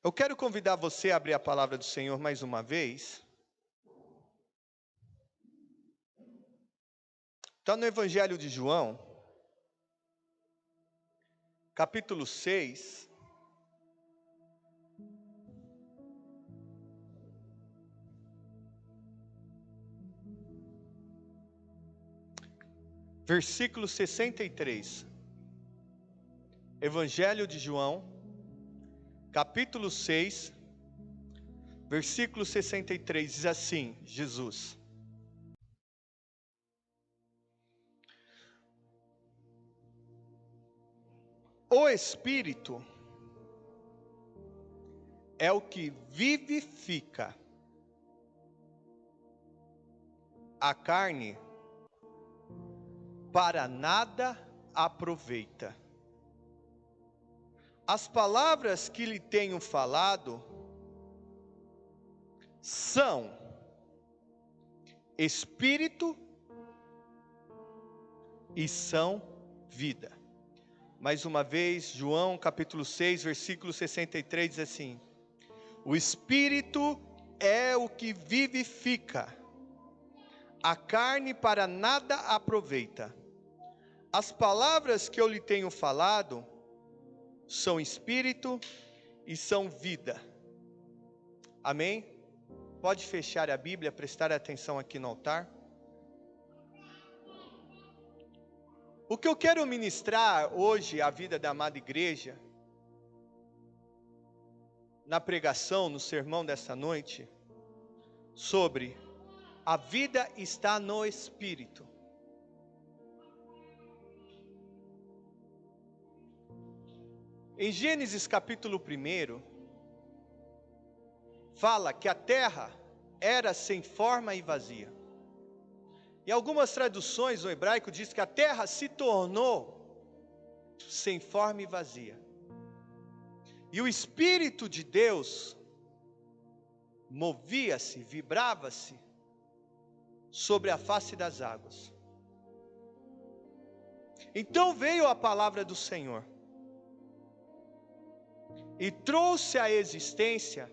Eu quero convidar você a abrir a palavra do Senhor mais uma vez. Está no Evangelho de João, capítulo 6. Versículo 63. Evangelho de João, capítulo 6, versículo 63, diz assim, Jesus: O Espírito é o que vivifica, a carne para nada aproveita. As palavras que lhe tenho falado são Espírito e são vida. Mais uma vez, João capítulo 6, versículo 63 diz assim: O Espírito é o que vivifica, a carne para nada aproveita. As palavras que eu lhe tenho falado são Espírito e são vida. Amém? Pode fechar a Bíblia, prestar atenção aqui no altar. O que eu quero ministrar hoje à vida da amada igreja, na pregação, no sermão dessa noite, sobre a vida está no Espírito. Em Gênesis capítulo 1, fala que a terra era sem forma e vazia. Em algumas traduções no hebraico diz que a terra se tornou sem forma e vazia. E o Espírito de Deus movia-se, vibrava-se sobre a face das águas. Então veio a palavra do Senhor e trouxe à existência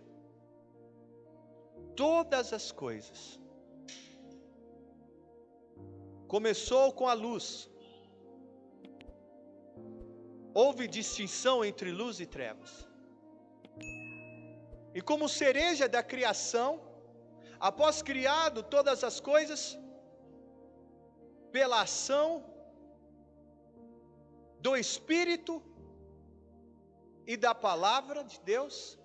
todas as coisas. Começou com a luz. Houve distinção entre luz e trevas. E como cereja da criação, após criado todas as coisas, pela ação do Espírito e da palavra de Deus,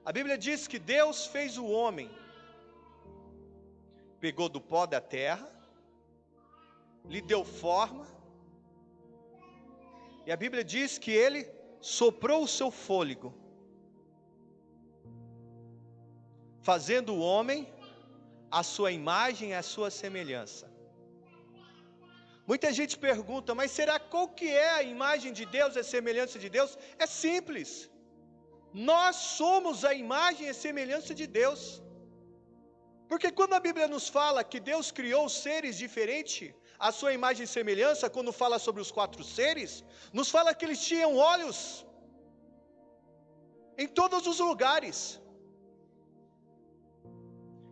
a Bíblia diz que Deus fez o homem, pegou do pó da terra, lhe deu forma, e a Bíblia diz que ele soprou o seu fôlego, fazendo o homem a sua imagem e a sua semelhança. Muita gente pergunta, mas será qual que é a imagem de Deus, a semelhança de Deus? É simples. Nós somos a imagem e semelhança de Deus. Porque quando a Bíblia nos fala que Deus criou seres diferentes, a sua imagem e semelhança, quando fala sobre os 4 seres, nos fala que eles tinham olhos em todos os lugares,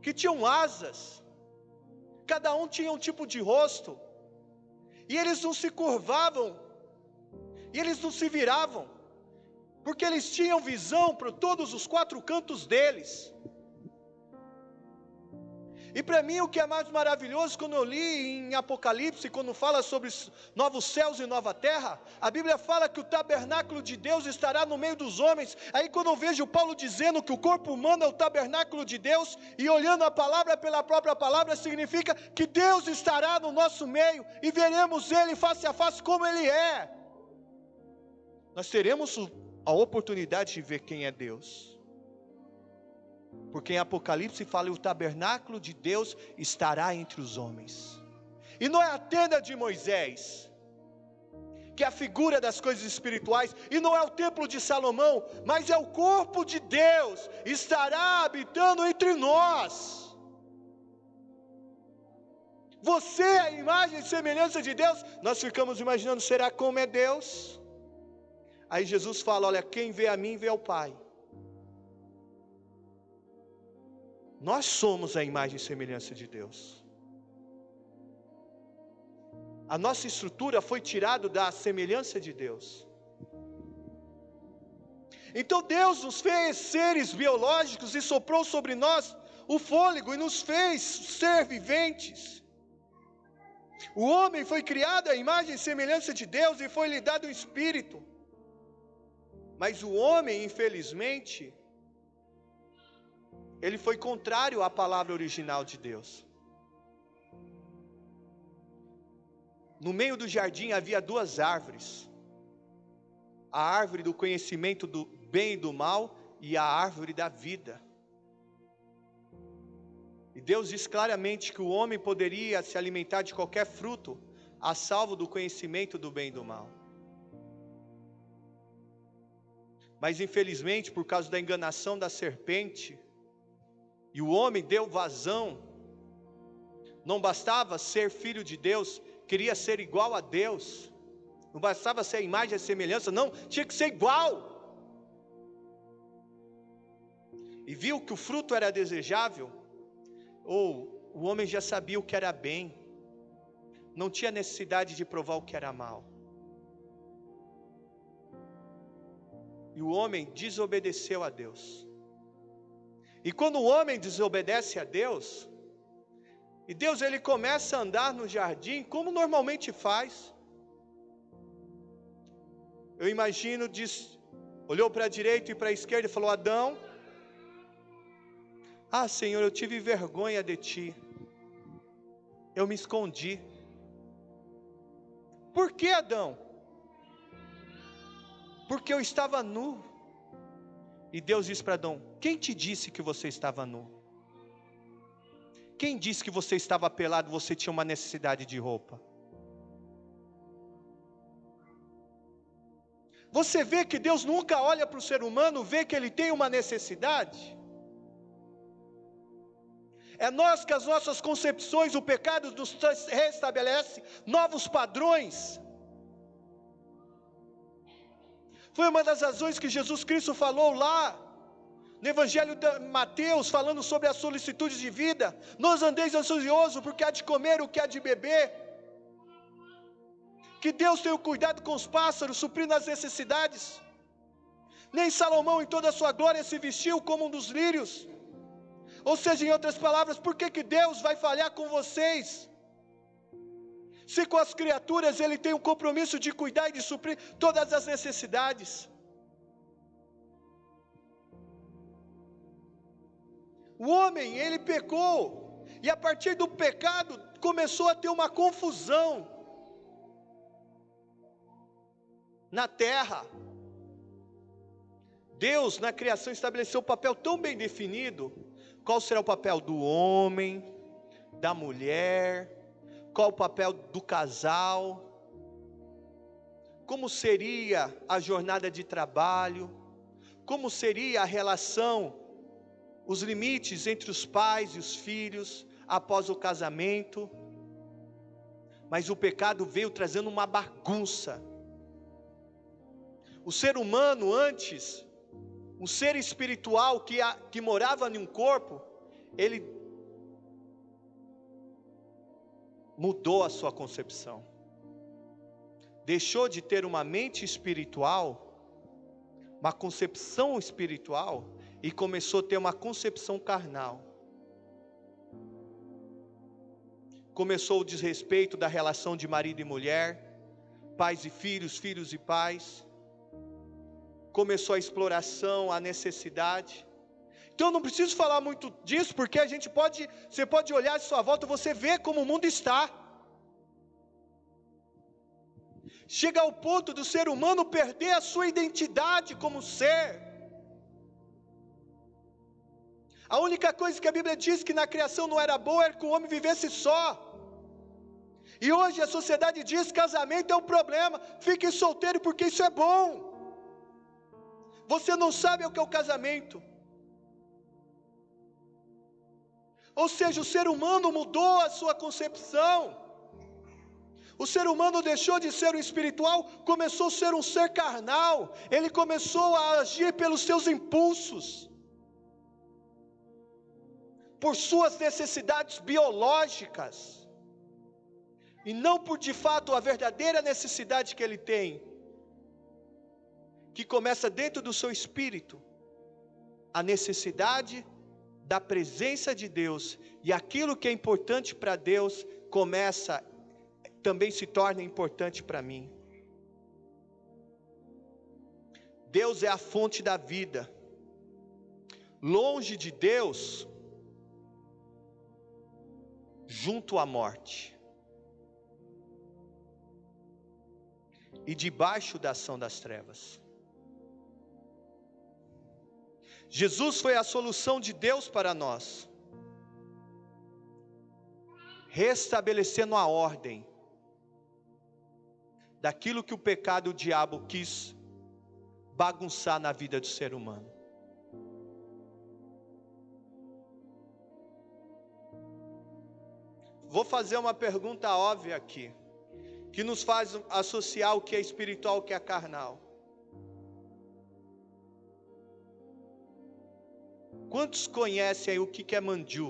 que tinham asas, cada um tinha um tipo de rosto, e eles não se curvavam, e eles não se viravam, porque eles tinham visão para todos os 4 cantos deles. E para mim o que é mais maravilhoso, quando eu li em Apocalipse, quando fala sobre novos céus e nova terra, a Bíblia fala que o tabernáculo de Deus estará no meio dos homens. Aí quando eu vejo Paulo dizendo que o corpo humano é o tabernáculo de Deus, e olhando a palavra pela própria palavra, significa que Deus estará no nosso meio, e veremos Ele face a face como Ele é. Nós teremos a oportunidade de ver quem é Deus. Porque em Apocalipse fala que o tabernáculo de Deus estará entre os homens. E não é a tenda de Moisés, que é a figura das coisas espirituais, e não é o templo de Salomão, mas é o corpo de Deus, estará habitando entre nós. Você é a imagem e semelhança de Deus. Nós ficamos imaginando, será como é Deus? Aí Jesus fala, olha, quem vê a mim, vê ao Pai. Nós somos a imagem e semelhança de Deus. A nossa estrutura foi tirada da semelhança de Deus. Então Deus nos fez seres biológicos e soprou sobre nós o fôlego e nos fez ser viventes. O homem foi criado à imagem e semelhança de Deus e foi lhe dado um espírito. Mas o homem, infelizmente, ele foi contrário à palavra original de Deus. No meio do jardim havia duas árvores. A árvore do conhecimento do bem e do mal e a árvore da vida. E Deus diz claramente que o homem poderia se alimentar de qualquer fruto, a salvo do conhecimento do bem e do mal. Mas infelizmente, por causa da enganação da serpente, e o homem deu vazão, não bastava ser filho de Deus, queria ser igual a Deus, não bastava ser a imagem e a semelhança, não, tinha que ser igual. E viu que o fruto era desejável, ou o homem já sabia o que era bem, não tinha necessidade de provar o que era mal. E o homem desobedeceu a Deus. E quando o homem desobedece a Deus, e Deus ele começa a andar no jardim como normalmente faz. Eu imagino, olhou para a direita e para a esquerda e falou, Adão, Senhor, eu tive vergonha de ti, eu me escondi. Por que, Adão? Porque eu estava nu. E Deus disse para Adão, quem te disse que você estava nu? Quem disse que você estava pelado, você tinha uma necessidade de roupa? Você vê que Deus nunca olha para o ser humano, vê que ele tem uma necessidade? É nós que as nossas concepções, o pecado nos restabelece novos padrões. Foi uma das razões que Jesus Cristo falou lá, no Evangelho de Mateus, falando sobre a solicitude de vida. Não andeis ansiosos, porque há de comer, o que há de beber. Que Deus tenha cuidado com os pássaros, suprindo as necessidades. Nem Salomão em toda a sua glória se vestiu como um dos lírios. Ou seja, em outras palavras, por que Deus vai falhar com vocês? Se com as criaturas Ele tem um compromisso de cuidar e de suprir todas as necessidades. O homem, ele pecou, e a partir do pecado, começou a ter uma confusão na terra. Deus, na criação, estabeleceu um papel tão bem definido. Qual será o papel do homem, da mulher, qual o papel do casal, como seria a jornada de trabalho, como seria a relação, os limites entre os pais e os filhos após o casamento. Mas o pecado veio trazendo uma bagunça. O ser humano antes, um ser espiritual que morava em um corpo, ele mudou a sua concepção. Deixou de ter uma mente espiritual, uma concepção espiritual, e começou a ter uma concepção carnal. Começou o desrespeito da relação de marido e mulher, pais e filhos, filhos e pais. Começou a exploração, a necessidade. Então eu não preciso falar muito disso, porque você pode olhar à sua volta, você vê como o mundo está. Chega ao ponto do ser humano perder a sua identidade como ser. A única coisa que a Bíblia diz que na criação não era boa era que o homem vivesse só. E hoje a sociedade diz que casamento é um problema, fique solteiro porque isso é bom. Você não sabe o que é o casamento. Ou seja, o ser humano mudou a sua concepção. O ser humano deixou de ser um espiritual, começou a ser um ser carnal. Ele começou a agir pelos seus impulsos, por suas necessidades biológicas, e não por de fato a verdadeira necessidade que ele tem, que começa dentro do seu espírito, a necessidade da presença de Deus, e aquilo que é importante para Deus, também se torna importante para mim. Deus é a fonte da vida. Longe de Deus, junto à morte, e debaixo da ação das trevas. Jesus foi a solução de Deus para nós, restabelecendo a ordem daquilo que o pecado e o diabo quis bagunçar na vida do ser humano. Vou fazer uma pergunta óbvia aqui, que nos faz associar o que é espiritual, o que é carnal. Quantos conhecem aí o que é mandiu?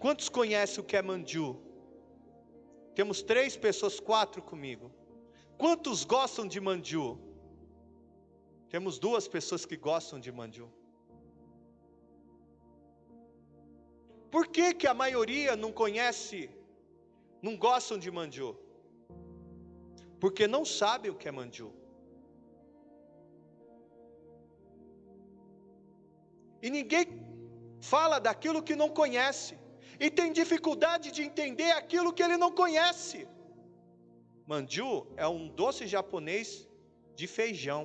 Quantos conhecem o que é mandiu? Temos 3 pessoas, 4 comigo. Quantos gostam de mandiu? Temos 2 pessoas que gostam de mandiu. Por que que a maioria não conhece, não gostam de mandiu? Porque não sabem o que é mandiu. E ninguém fala daquilo que não conhece, e tem dificuldade de entender aquilo que ele não conhece. Mandiu é um doce japonês de feijão.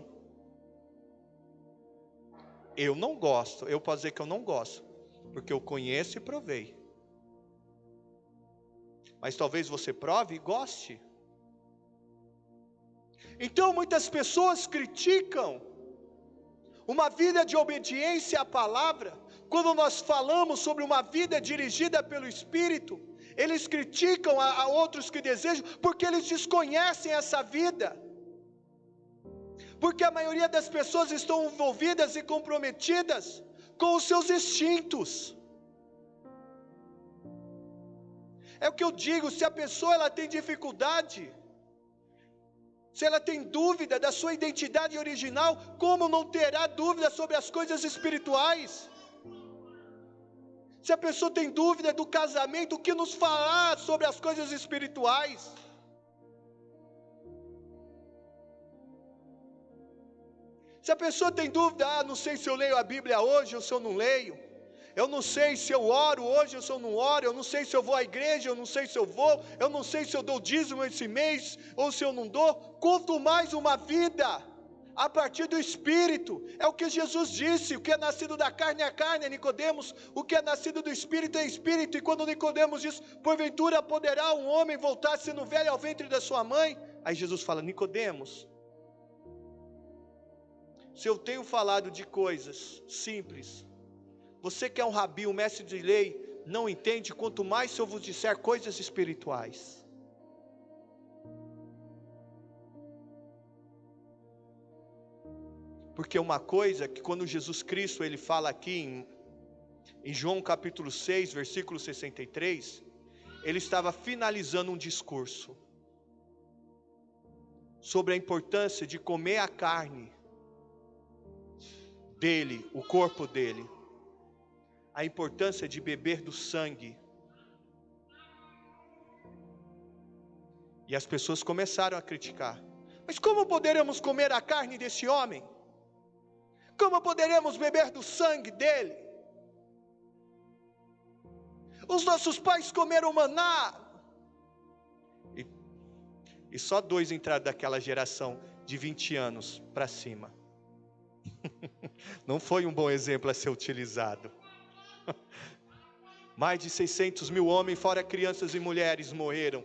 Eu não gosto, eu posso dizer que eu não gosto, porque eu conheço e provei. Mas talvez você prove e goste. Então muitas pessoas criticam uma vida de obediência à palavra. Quando nós falamos sobre uma vida dirigida pelo Espírito, eles criticam a outros que desejam, porque eles desconhecem essa vida. Porque a maioria das pessoas estão envolvidas e comprometidas com os seus instintos. É o que eu digo, se a pessoa ela tem dificuldade, se ela tem dúvida da sua identidade original, como não terá dúvida sobre as coisas espirituais? Se a pessoa tem dúvida do casamento, o que nos falar sobre as coisas espirituais? Se a pessoa tem dúvida, não sei se eu leio a Bíblia hoje ou se eu não leio, eu não sei se eu oro hoje ou se eu não oro, eu não sei se eu vou à igreja, eu não sei se eu vou, eu não sei se eu dou dízimo esse mês ou se eu não dou. Quanto mais uma vida a partir do Espírito, é o que Jesus disse: o que é nascido da carne é carne, Nicodemos, o que é nascido do Espírito é Espírito. E quando Nicodemos diz: porventura poderá um homem voltar sendo velho ao ventre da sua mãe? Aí Jesus fala: Nicodemos, se eu tenho falado de coisas simples, você que é um rabi, um mestre de lei, não entende, quanto mais se eu vos disser coisas espirituais. Porque uma coisa que quando Jesus Cristo, ele fala aqui em João capítulo 6, versículo 63, ele estava finalizando um discurso sobre a importância de comer a carne dele, o corpo dele, a importância de beber do sangue. E as pessoas começaram a criticar: mas como poderemos comer a carne desse homem? Como poderemos beber do sangue dele? Os nossos pais comeram maná. E só 2 entraram daquela geração de 20 anos para cima. Não foi um bom exemplo a ser utilizado. Mais de 600 mil homens, fora crianças e mulheres, morreram.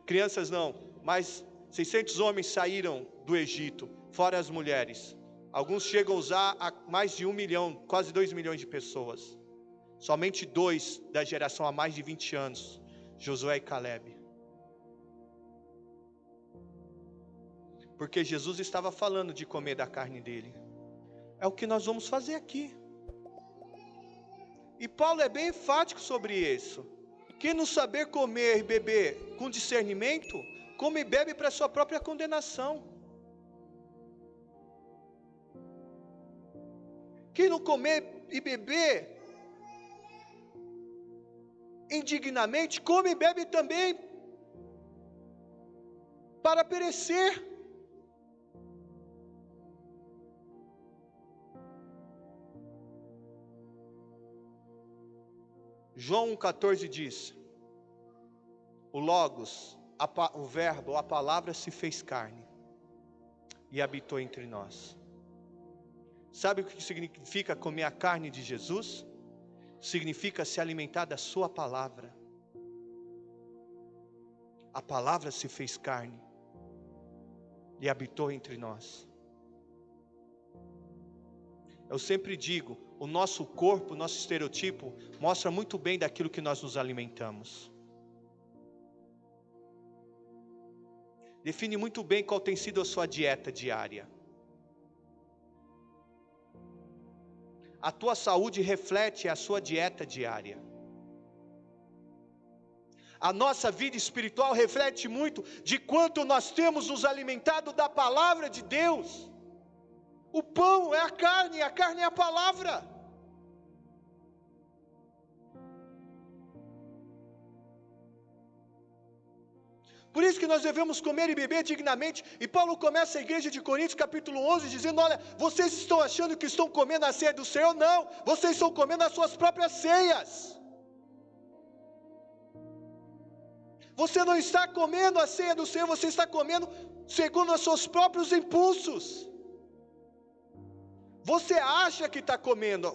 Crianças não, mas 600 homens saíram do Egito, fora as mulheres. Alguns chegam a usar mais de 1 milhão, quase 2 milhões de pessoas. Somente 2 da geração há mais de 20 anos, Josué e Calebe. Porque Jesus estava falando de comer da carne dele. É o que nós vamos fazer aqui. E Paulo é bem enfático sobre isso. Quem não saber comer e beber com discernimento, come e bebe para sua própria condenação. Quem não comer e beber indignamente, come e bebe também para perecer. João 1,14 diz: o Logos, o Verbo, a palavra se fez carne e habitou entre nós. Sabe o que significa comer a carne de Jesus? Significa se alimentar da sua palavra. A palavra se fez carne e habitou entre nós. Eu sempre digo, o nosso corpo, o nosso estereotipo, mostra muito bem daquilo que nós nos alimentamos. Define muito bem qual tem sido a sua dieta diária. A tua saúde reflete a sua dieta diária. A nossa vida espiritual reflete muito de quanto nós temos nos alimentado da palavra de Deus. O pão é a carne é a palavra. Por isso que nós devemos comer e beber dignamente. E Paulo começa a igreja de Coríntios capítulo 11 dizendo: olha, vocês estão achando que estão comendo a ceia do Senhor? Não, vocês estão comendo as suas próprias ceias. Você não está comendo a ceia do Senhor, você está comendo segundo os seus próprios impulsos. Você acha que está comendo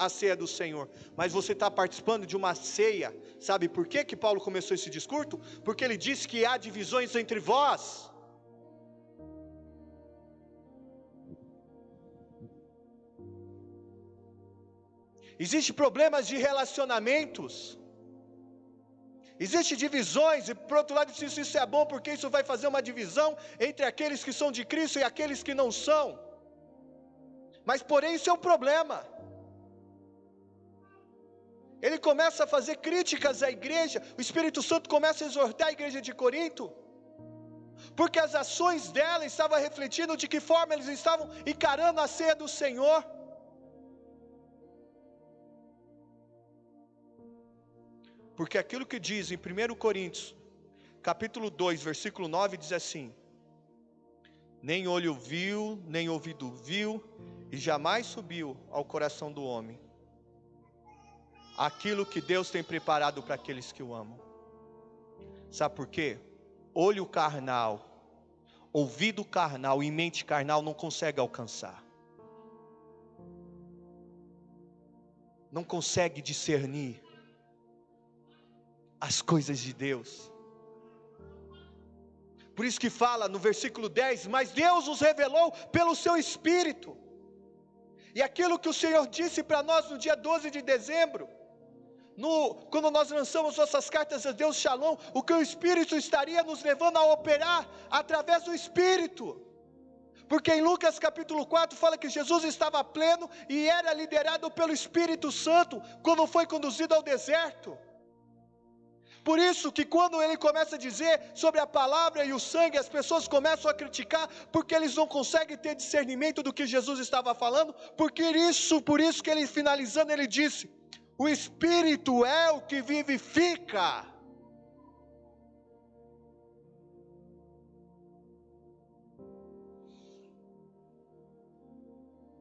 a ceia do Senhor, mas você está participando de uma ceia. Sabe por quê que Paulo começou esse discurso? Porque ele disse que há divisões entre vós. Existem problemas de relacionamentos. Existem divisões, e por outro lado, isso é bom, porque isso vai fazer uma divisão entre aqueles que são de Cristo e aqueles que não são. Mas porém isso é um problema. Ele começa a fazer críticas à igreja, o Espírito Santo começa a exortar a igreja de Corinto, porque as ações dela estavam refletindo de que forma eles estavam encarando a ceia do Senhor. Porque aquilo que diz em 1 Coríntios, capítulo 2, versículo 9, diz assim: nem olho viu, nem ouvido viu, e jamais subiu ao coração do homem aquilo que Deus tem preparado para aqueles que o amam. Sabe por quê? Olho carnal, ouvido carnal e mente carnal não consegue alcançar. Não consegue discernir as coisas de Deus. Por isso que fala no versículo 10, mas Deus nos revelou pelo seu Espírito. E aquilo que o Senhor disse para nós no dia 12 de dezembro, quando nós lançamos nossas cartas a Deus Shalom, o que o Espírito estaria nos levando a operar através do Espírito. Porque em Lucas capítulo 4 fala que Jesus estava pleno e era liderado pelo Espírito Santo quando foi conduzido ao deserto. Por isso que quando ele começa a dizer sobre a palavra e o sangue, as pessoas começam a criticar, porque eles não conseguem ter discernimento do que Jesus estava falando, por isso que ele finalizando, ele disse: o Espírito é o que vivifica.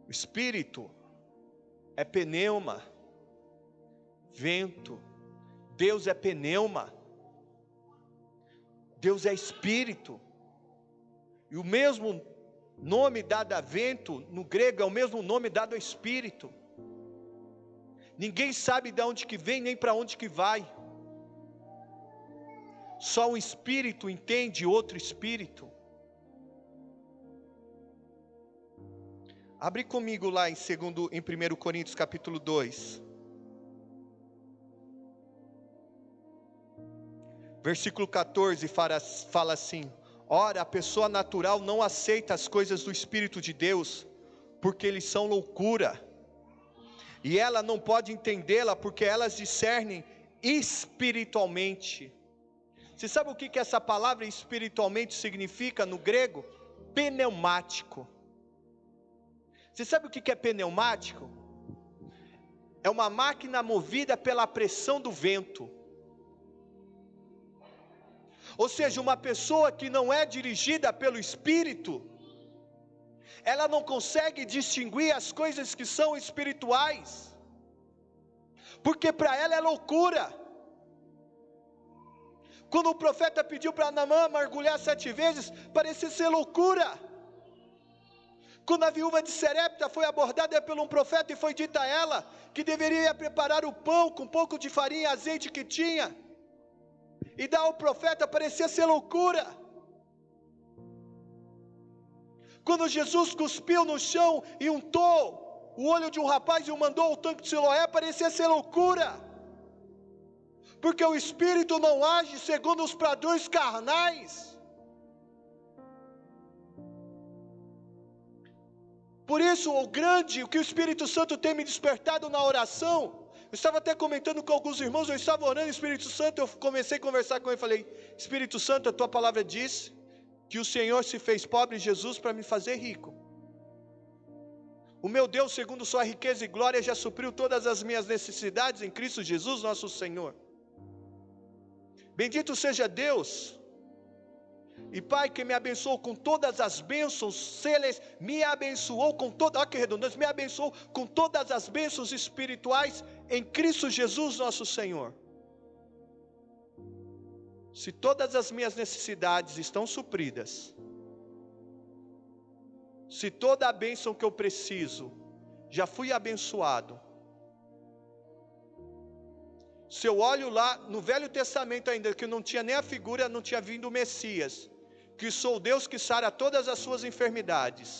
O Espírito é pneuma, vento. Deus é pneuma, Deus é Espírito, e o mesmo nome dado a vento, no grego é o mesmo nome dado a Espírito. Ninguém sabe de onde que vem, nem para onde que vai, só um Espírito entende outro Espírito. Abre comigo lá em 1 Coríntios capítulo 2, Versículo 14 fala assim: ora, a pessoa natural não aceita as coisas do Espírito de Deus, porque eles são loucura, e ela não pode entendê-la, porque elas discernem espiritualmente. Você sabe o que essa palavra espiritualmente significa no grego? Pneumático. Você sabe o que é pneumático? É uma máquina movida pela pressão do vento. Ou seja, uma pessoa que não é dirigida pelo Espírito, ela não consegue distinguir as coisas que são espirituais, porque para ela é loucura. Quando o profeta pediu para Naamã mergulhar 7 vezes, parecia ser loucura. Quando a viúva de Serepta foi abordada por um profeta e foi dita a ela que deveria preparar o pão com um pouco de farinha e azeite que tinha, e dar ao profeta, parecia ser loucura. Quando Jesus cuspiu no chão e untou o olho de um rapaz e o mandou ao tanque de Siloé, parecia ser loucura. Porque o Espírito não age segundo os padrões carnais. Por isso, o que o Espírito Santo tem me despertado na oração. Eu estava até comentando com alguns irmãos, eu estava orando, Espírito Santo, eu comecei a conversar com ele e falei: Espírito Santo, a tua palavra diz que o Senhor se fez pobre em Jesus para me fazer rico. O meu Deus, segundo sua riqueza e glória, já supriu todas as minhas necessidades em Cristo Jesus, nosso Senhor. Bendito seja Deus, e Pai, que me abençoou com todas as bênçãos me abençoou com toda, olha que redundância, me abençoou com todas as bênçãos espirituais em Cristo Jesus, nosso Senhor. Se todas as minhas necessidades estão supridas, se toda a bênção que eu preciso, já fui abençoado. Se eu olho lá no Velho Testamento ainda, que não tinha nem a figura, não tinha vindo o Messias, que sou Deus que sara todas as suas enfermidades.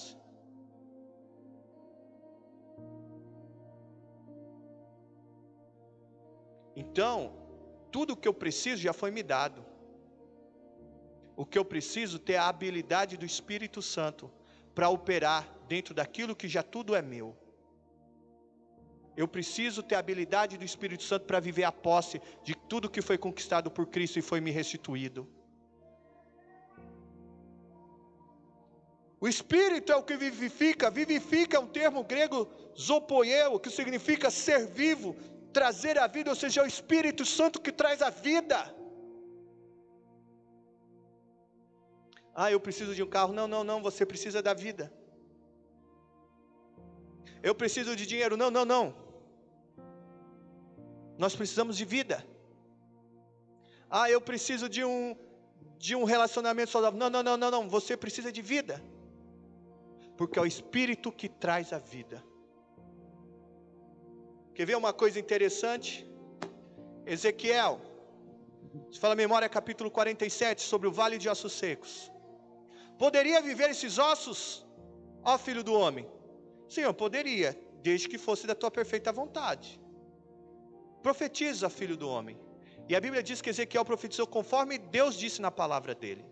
Então, tudo o que eu preciso já foi me dado. O que eu preciso é ter a habilidade do Espírito Santo para operar dentro daquilo que já tudo é meu. Eu preciso ter a habilidade do Espírito Santo para viver a posse de tudo que foi conquistado por Cristo e foi me restituído. O Espírito é o que vivifica. Vivifica é um termo grego zopoieo, que significa ser vivo, trazer a vida, ou seja, é o Espírito Santo que traz a vida. Ah, eu preciso de um carro. Não, você precisa da vida. Eu preciso de dinheiro. Não. Nós precisamos de vida. Ah, eu preciso de um relacionamento saudável. Não, você precisa de vida. Porque é o Espírito que traz a vida. Quer ver uma coisa interessante? Ezequiel, se fala memória, capítulo 47, sobre o vale de ossos secos. Poderia viver esses ossos, ó filho do homem? Senhor, poderia, desde que fosse da tua perfeita vontade. Profetiza, filho do homem. E a Bíblia diz que Ezequiel profetizou conforme Deus disse na palavra dele.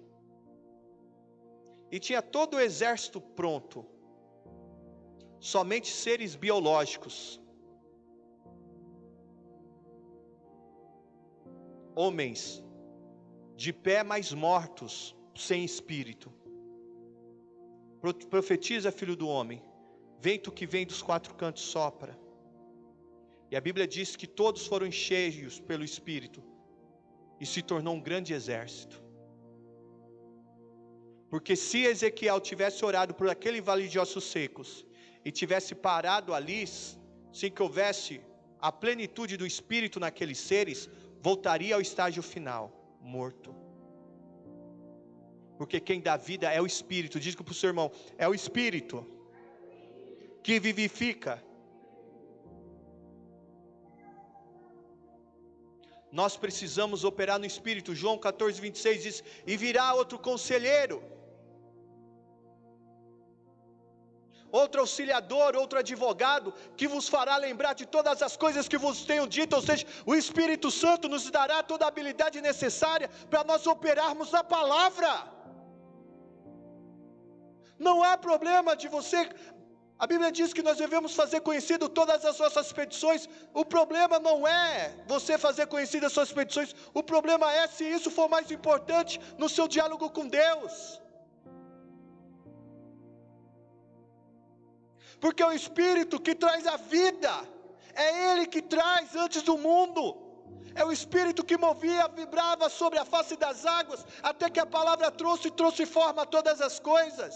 E tinha todo o exército pronto. Somente seres biológicos. Homens de pé, mas mortos, sem espírito. Profetiza, filho do homem. Vento que vem dos 4 cantos sopra. E a Bíblia diz que todos foram cheios pelo Espírito. E se tornou um grande exército. Porque se Ezequiel tivesse orado por aquele vale de ossos secos, e tivesse parado ali, sem que houvesse a plenitude do Espírito naqueles seres, voltaria ao estágio final, morto. Porque quem dá vida é o Espírito. Diz para o seu irmão, é o Espírito que vivifica. Nós precisamos operar no Espírito. João 14, 26 diz, e virá outro conselheiro. outro auxiliador, outro advogado, que vos fará lembrar de todas as coisas que vos tenho dito, ou seja, o Espírito Santo nos dará toda a habilidade necessária para nós operarmos na palavra. Não há problema de você, a Bíblia diz que nós devemos fazer conhecido todas as nossas petições. O problema não é você fazer conhecidas as suas petições, o problema é se isso for mais importante no seu diálogo com Deus. Porque é o Espírito que traz a vida, é Ele que traz antes do mundo, é o Espírito que movia, vibrava sobre a face das águas, até que a palavra trouxe forma a todas as coisas.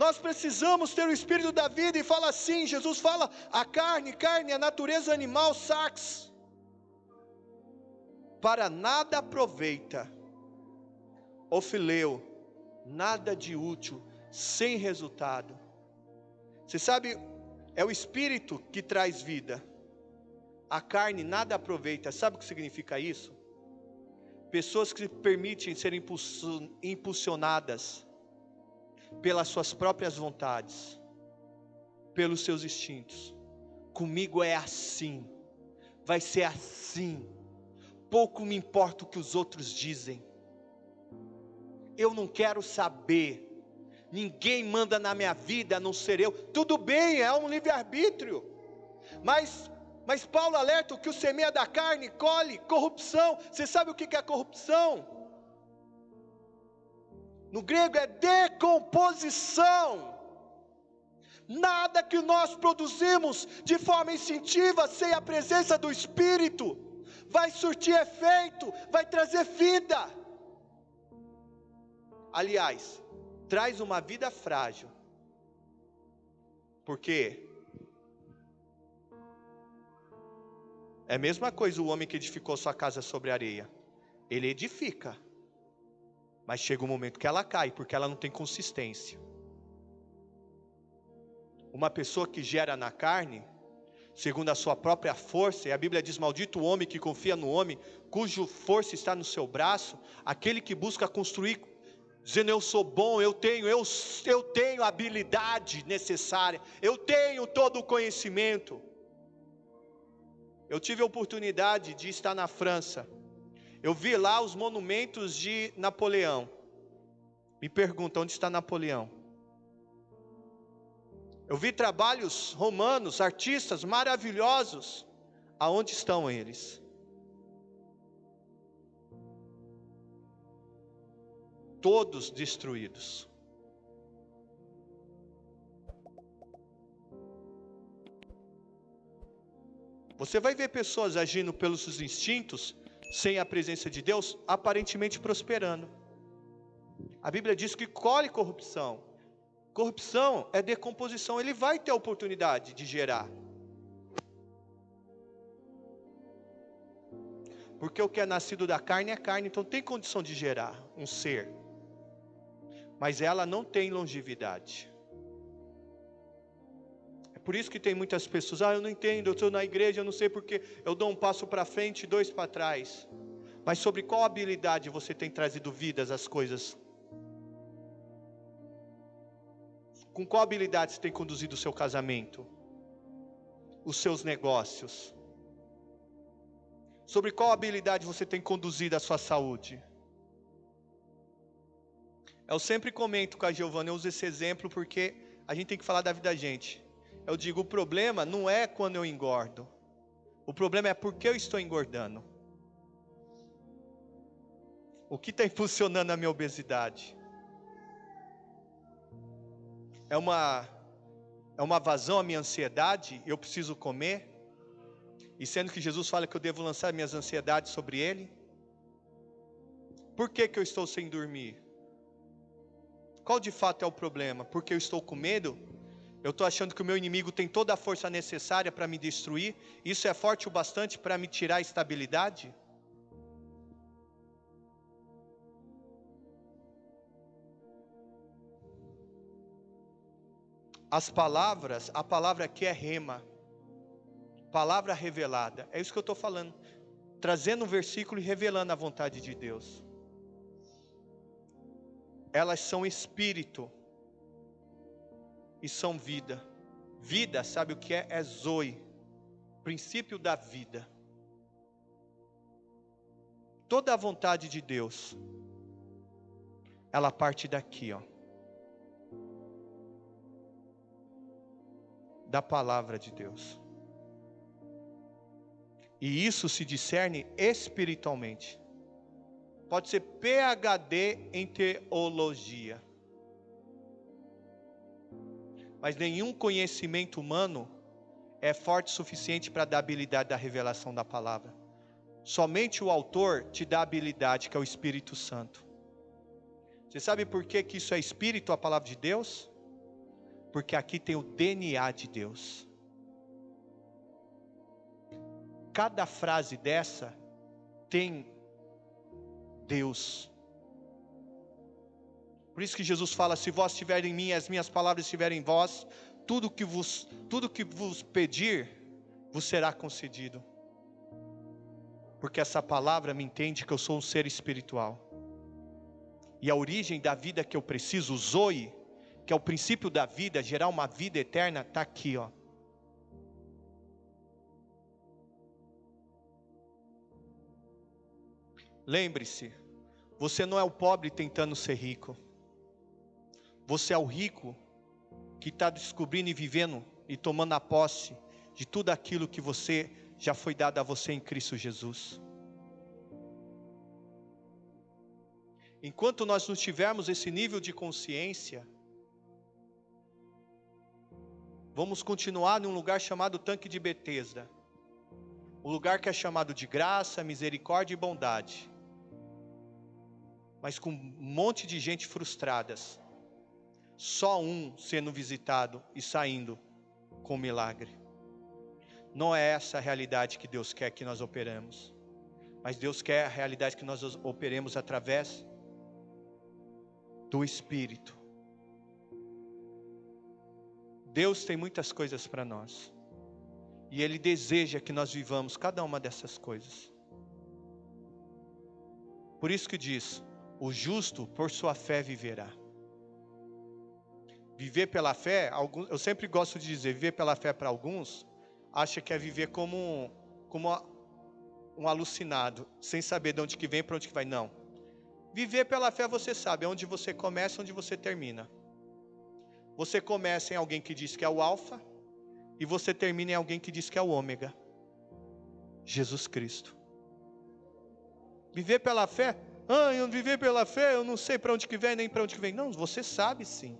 Nós precisamos ter o Espírito da vida, e fala assim, Jesus fala, a carne, a natureza animal, sax, para nada aproveita, ofileu, nada de útil, sem resultado. Você sabe, é o Espírito que traz vida, a carne nada aproveita. Sabe o que significa isso? Pessoas que permitem ser impulsionadas pelas suas próprias vontades, pelos seus instintos. Comigo é assim, vai ser assim, pouco me importa o que os outros dizem, eu não quero saber, ninguém manda na minha vida a não ser eu. Tudo bem, é um livre-arbítrio, mas Paulo alerta que o semeia da carne colhe corrupção. Você sabe o que é corrupção? No grego é decomposição. Nada que nós produzimos de forma instintiva, sem a presença do Espírito, vai surtir efeito, vai trazer vida. Aliás, traz uma vida frágil. Por quê? É a mesma coisa o homem que edificou sua casa sobre areia. Ele edifica, mas chega um momento que ela cai, porque ela não tem consistência. Uma pessoa que gera na carne, segundo a sua própria força, e a Bíblia diz, maldito o homem que confia no homem, cuja força está no seu braço, aquele que busca construir, dizendo eu sou bom, eu tenho a habilidade necessária, eu tenho todo o conhecimento. Eu tive a oportunidade de estar na França, eu vi lá os monumentos de Napoleão. Me pergunta, onde está Napoleão? Eu vi trabalhos romanos, artistas maravilhosos. Aonde estão eles? Todos destruídos. Você vai ver pessoas agindo pelos seus instintos, sem a presença de Deus, aparentemente prosperando. A Bíblia diz que colhe corrupção. Corrupção é decomposição, ele vai ter a oportunidade de gerar. Porque o que é nascido da carne é carne, então tem condição de gerar um ser. Mas ela não tem longevidade. É por isso que tem muitas pessoas, eu não entendo, eu estou na igreja, eu não sei porque eu dou um passo para frente e dois para trás. Mas sobre qual habilidade você tem trazido vidas às coisas? Com qual habilidade você tem conduzido o seu casamento? Os seus negócios? Sobre qual habilidade você tem conduzido a sua saúde? Eu sempre comento com a Giovana, eu uso esse exemplo porque a gente tem que falar da vida da gente. Eu digo, o problema não é quando eu engordo. O problema é porque eu estou engordando. O que está impulsionando a minha obesidade? É uma vazão à minha ansiedade, eu preciso comer, e sendo que Jesus fala que eu devo lançar minhas ansiedades sobre Ele. Por que eu estou sem dormir? Qual de fato é o problema? Porque eu estou com medo? Eu estou achando que o meu inimigo tem toda a força necessária para me destruir? Isso é forte o bastante para me tirar a estabilidade? A palavra aqui é rema, palavra revelada, é isso que eu estou falando, trazendo um versículo e revelando a vontade de Deus. elas são espírito e são vida. Vida, sabe o que é? É Zoe, princípio da vida. Toda a vontade de Deus, ela parte daqui, ó, da palavra de Deus. E isso se discerne espiritualmente. Pode ser PhD em teologia, mas nenhum conhecimento humano é forte o suficiente para dar a habilidade da revelação da palavra. Somente o autor te dá a habilidade, que é o Espírito Santo. Você sabe por que isso é Espírito, a palavra de Deus? Porque aqui tem o DNA de Deus. Cada frase dessa tem Deus. Por isso que Jesus fala: se vós estiverem em mim, as minhas palavras estiverem em vós, tudo que vos pedir, vos será concedido. Porque essa palavra me entende que eu sou um ser espiritual. E a origem da vida que eu preciso, o Zoe, que é o princípio da vida, gerar uma vida eterna, está aqui, ó. Lembre-se, você não é o pobre tentando ser rico. Você é o rico que está descobrindo e vivendo e tomando a posse de tudo aquilo que você já foi dado a você em Cristo Jesus. Enquanto nós não tivermos esse nível de consciência, vamos continuar num lugar chamado Tanque de Betesda. Um lugar que é chamado de graça, misericórdia e bondade. Mas com um monte de gente frustradas. Só um sendo visitado e saindo com milagre. Não é essa a realidade que Deus quer que nós operemos. Mas Deus quer a realidade que nós operemos através do Espírito. Deus tem muitas coisas para nós. E Ele deseja que nós vivamos cada uma dessas coisas. Por isso que diz: o justo por sua fé viverá. Viver pela fé, eu sempre gosto de dizer, viver pela fé para alguns, acha que é viver como um alucinado, sem saber de onde que vem e para onde que vai. Não. Viver pela fé você sabe, é onde você começa, onde você termina. Você começa em alguém que diz que é o alfa, e você termina em alguém que diz que é o ômega. Jesus Cristo. Viver pela fé? Eu viver pela fé, eu não sei para onde que vem, nem para onde que vem. Não, você sabe sim.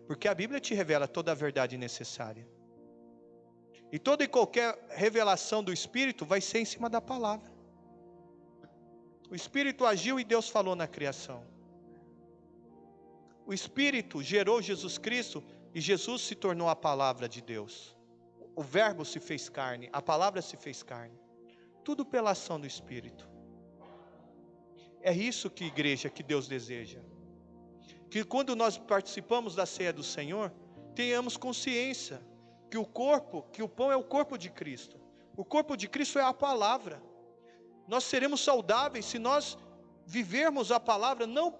Porque a Bíblia te revela toda a verdade necessária. E toda e qualquer revelação do Espírito vai ser em cima da palavra. O Espírito agiu e Deus falou na criação. O Espírito gerou Jesus Cristo e Jesus se tornou a palavra de Deus. O Verbo se fez carne, a palavra se fez carne. Tudo pela ação do Espírito. É isso que igreja, que Deus deseja. Que quando nós participamos da ceia do Senhor, tenhamos consciência que o pão é o corpo de Cristo. O corpo de Cristo é a palavra. Nós seremos saudáveis se nós vivermos a palavra, não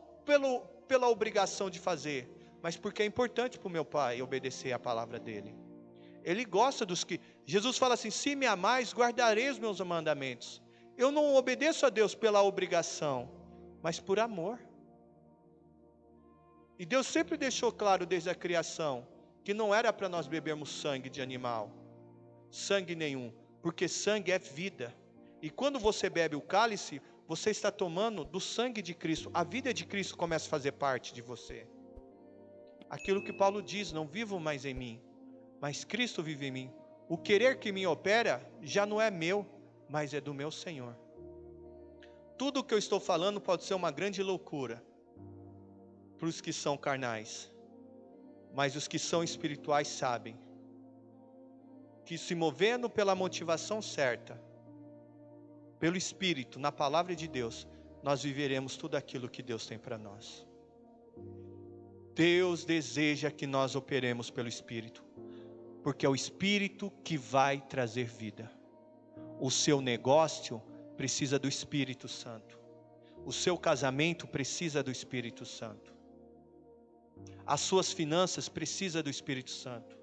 pela obrigação de fazer, mas porque é importante para o meu Pai obedecer a palavra dele. Ele gosta dos que... Jesus fala assim: se me amais, guardarei os meus mandamentos. Eu não obedeço a Deus pela obrigação, mas por amor. E Deus sempre deixou claro desde a criação que não era para nós bebermos sangue de animal, sangue nenhum, porque sangue é vida. E quando você bebe o cálice, você está tomando do sangue de Cristo. A vida de Cristo começa a fazer parte de você. Aquilo que Paulo diz: não vivo mais em mim, mas Cristo vive em mim. O querer que me opera já não é meu, mas é do meu Senhor. Tudo o que eu estou falando pode ser uma grande loucura para os que são carnais, mas os que são espirituais sabem que, se movendo pela motivação certa, pelo Espírito, na palavra de Deus, nós viveremos tudo aquilo que Deus tem para nós. Deus deseja que nós operemos pelo Espírito, porque é o Espírito que vai trazer vida. O seu negócio precisa do Espírito Santo. O seu casamento precisa do Espírito Santo. As suas finanças precisam do Espírito Santo.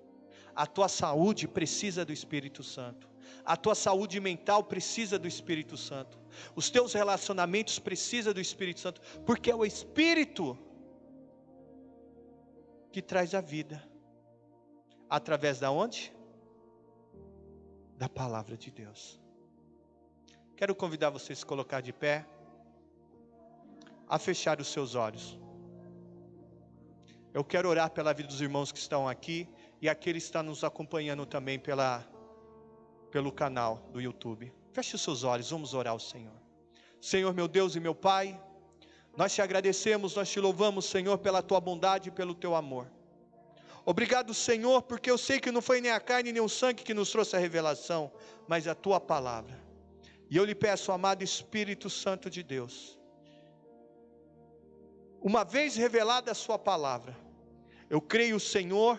A tua saúde precisa do Espírito Santo. A tua saúde mental precisa do Espírito Santo. Os teus relacionamentos precisam do Espírito Santo. Porque é o Espírito que traz a vida. Através da onde? Da palavra de Deus. Quero convidar vocês a se colocar de pé, a fechar os seus olhos. Eu quero orar pela vida dos irmãos que estão aqui e aqueles que estão nos acompanhando também pelo canal do YouTube. Feche os seus olhos, vamos orar ao Senhor. Senhor, meu Deus e meu Pai, nós te agradecemos, nós te louvamos, Senhor, pela tua bondade e pelo teu amor. Obrigado, Senhor, porque eu sei que não foi nem a carne nem o sangue que nos trouxe a revelação, mas a tua palavra. E eu lhe peço, amado Espírito Santo de Deus, uma vez revelada a sua palavra, eu creio, Senhor,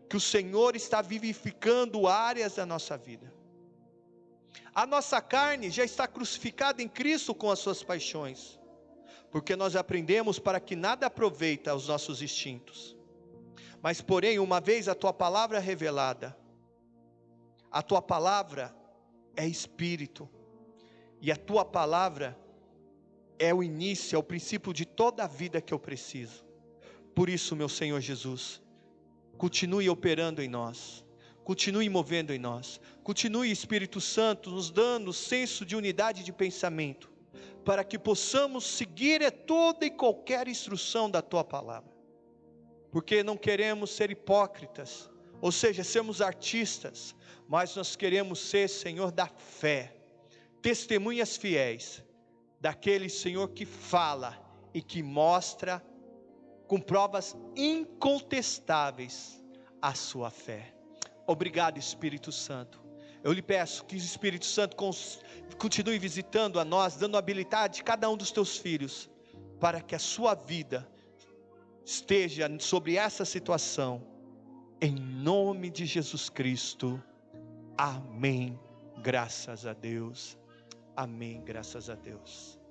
que o Senhor está vivificando áreas da nossa vida. A nossa carne já está crucificada em Cristo com as suas paixões, porque nós aprendemos para que nada aproveita aos nossos instintos. Mas porém, uma vez a tua palavra revelada, a tua palavra é Espírito, e a tua palavra é o início, é o princípio de toda a vida que eu preciso. Por isso, meu Senhor Jesus, continue operando em nós, continue movendo em nós, continue, Espírito Santo, nos dando senso de unidade de pensamento, para que possamos seguir toda e qualquer instrução da tua palavra, porque não queremos ser hipócritas, ou seja, sermos artistas, mas nós queremos ser, Senhor, da fé, testemunhas fiéis, daquele, Senhor, que fala e que mostra com provas incontestáveis a sua fé. Obrigado, Espírito Santo. Eu lhe peço que o Espírito Santo continue visitando a nós, dando habilidade a cada um dos teus filhos, para que a sua vida esteja sobre essa situação, em nome de Jesus Cristo. Amém. Graças a Deus. Amém. Graças a Deus.